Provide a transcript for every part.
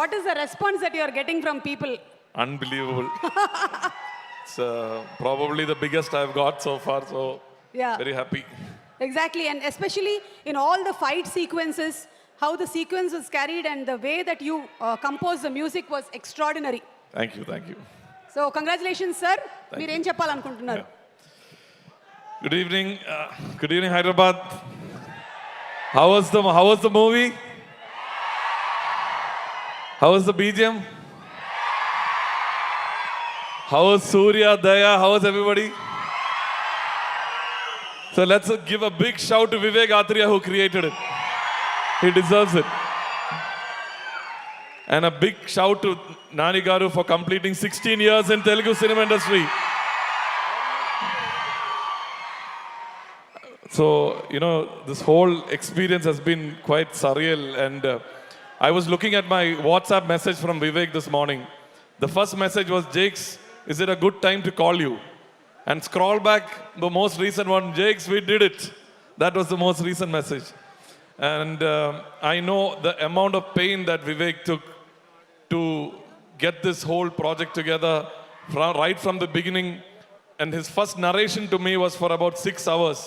what is the response that you are getting from people? Unbelievable. It's probably the biggest I've got so far, so Yeah. very happy. Exactly, and especially in all the fight sequences, how the sequence was carried and the way that you composed the music was extraordinary. Thank you, thank you. So congratulations, sir. మీరు ఏం చెప్పాలనుకుంటున్నారు? Good evening, Hyderabad. How was the movie? How was the BGM? How was Surya, Daya? How was everybody? So let's give a big shout to Vivek Atria who created it. He deserves it. And a big shout to Nani Garu for completing 16 years in Telugu cinema industry. So, this whole experience has been quite surreal. And I was looking at my WhatsApp message from Vivek this morning. The first message was, Jakes, is it a good time to call you? And scroll back, the most recent one, Jakes, we did it. That was the most recent message. And I know the amount of pain that Vivek took to get this whole project together right from the beginning. And his first narration to me was for about 6 hours.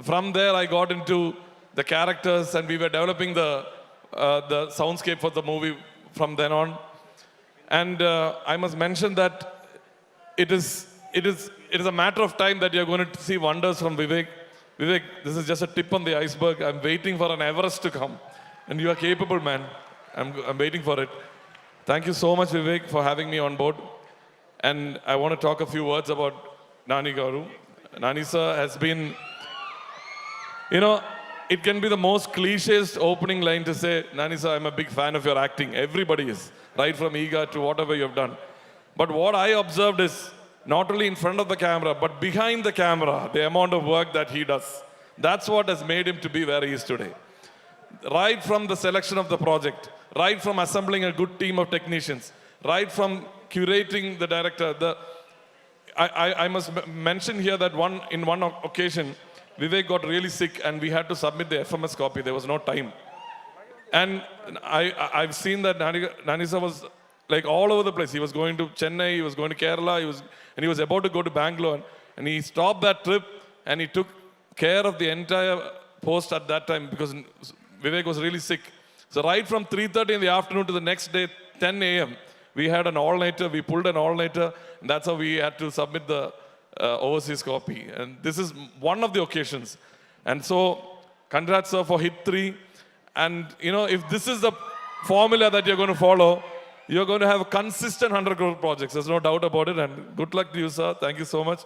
From there, I got into the characters and we were developing the soundscape for the movie from then on. And I must mention that it is a matter of time that you're going to see wonders from Vivek. Vivek, this is just a tip on the iceberg. I'm waiting for an Everest to come. And you are capable, man. I'm waiting for it. Thank you so much, Vivek, for having me on board. And I want to talk a few words about Nani Garu. Nani sir has been, it can be the most cliché opening line to say, Nani sir, I'm a big fan of your acting. Everybody is, right from Eega to whatever you've done. But what I observed is, not only in front of the camera, but behind the camera, the amount of work that he does. That's what has made him to be where he is today. Right from the selection of the project, right from assembling a good team of technicians, right from curating the director. I must mention here that in one occasion, Vivek got really sick and we had to submit the FMS copy. There was no time. And I've seen that Nani sir was like all over the place. He was going to Chennai, he was going to Kerala, and he was about to go to Bangalore. And he stopped that trip and he took care of the entire post at that time because Vivek was really sick. So right from 3:30 in the afternoon to the next day, 10 a.m., we had an all-nighter, we pulled an all-nighter, and that's how we had to submit the overseas copy. And this is one of the occasions. And so, congrats sir for hit 3. And if this is the formula that you're going to follow, you're going to have consistent 100 crore projects. There's no doubt about it. And good luck to you, sir. Thank you so much.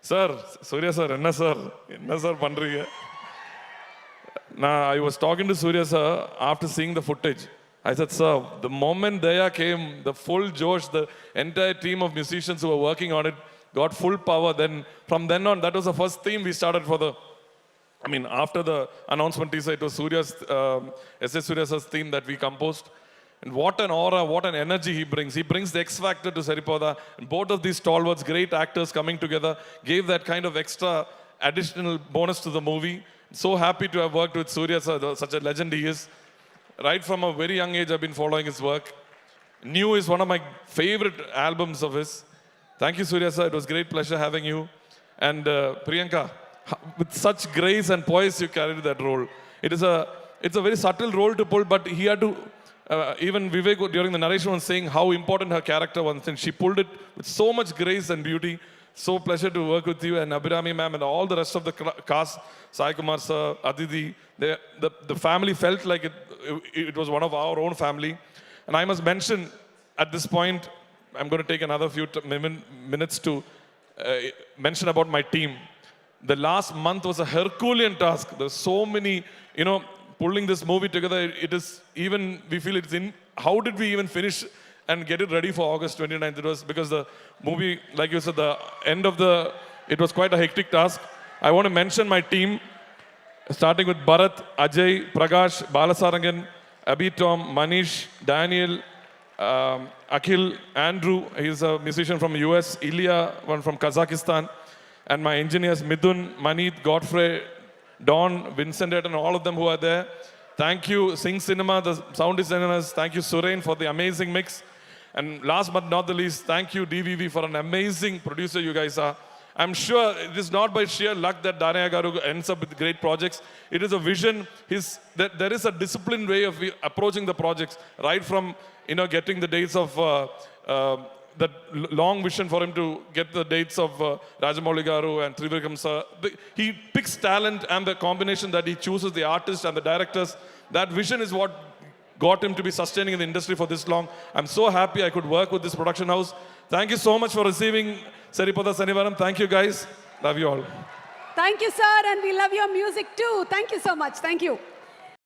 Sir, Surya sir, enna sir pandriga. Now, I was talking to Surya sir after seeing the footage. I said, sir, the moment Daya came, the full Josh, the entire team of musicians who were working on it got full power. Then, from then on, that was the first theme we started for after the announcement teaser, it was S.S. Surya sir's theme that we composed. And what an aura, what an energy he brings. He brings the X factor to Saripoda. And both of these stalwarts, great actors coming together, gave that kind of extra additional bonus to the movie. So happy to have worked with Surya sir, such a legend he is. Right from a very young age, I've been following his work. New is one of my favorite albums of his. Thank you, Surya sir. It was great pleasure having you. And Priyanka, with such grace and poise, you carried that role. It's a very subtle role to pull, but he had to. Even Vivek during the narration was saying how important her character was, and she pulled it with so much grace and beauty. So pleasure to work with you and Abhirami ma'am and all the rest of the cast, Sai Kumar sir, Aditi. The family felt like it was one of our own family. And I must mention at this point, I'm going to take another few minutes to mention about my team. The last month was a Herculean task. There's so many, pulling this movie together. We feel how did we even finish and get it ready for August 29th? It was because the movie, like you said, it was quite a hectic task. I want to mention my team, starting with Bharat, Ajay, Prakash, Balasarangan, Abhi Tom, Manish, Daniel, Akhil, Andrew, he's a musician from US, Ilya, one from Kazakhstan, and my engineers Midun, Maneet, Godfrey, Don, Vincent, and all of them who are there. Thank you, Sing Cinema, the sound designers. Thank you, Surain, for the amazing mix. And last but not the least, thank you, DVV, for an amazing producer you guys are. I'm sure it is not by sheer luck that Danaya Garu ends up with great projects. It is a vision. There is a disciplined way of approaching the projects, right from getting the dates of that long vision for him to get the dates of Rajamouli Garu and Trivikram sir. He picks talent and the combination that he chooses, the artists and the directors. That vision is what got him to be sustaining in the industry for this long. I'm so happy I could work with this production house. Thank you so much for receiving Seripada Sanivaram. Thank you guys. Love you all. Thank you, sir, and we love your music too. Thank you so much. Thank you.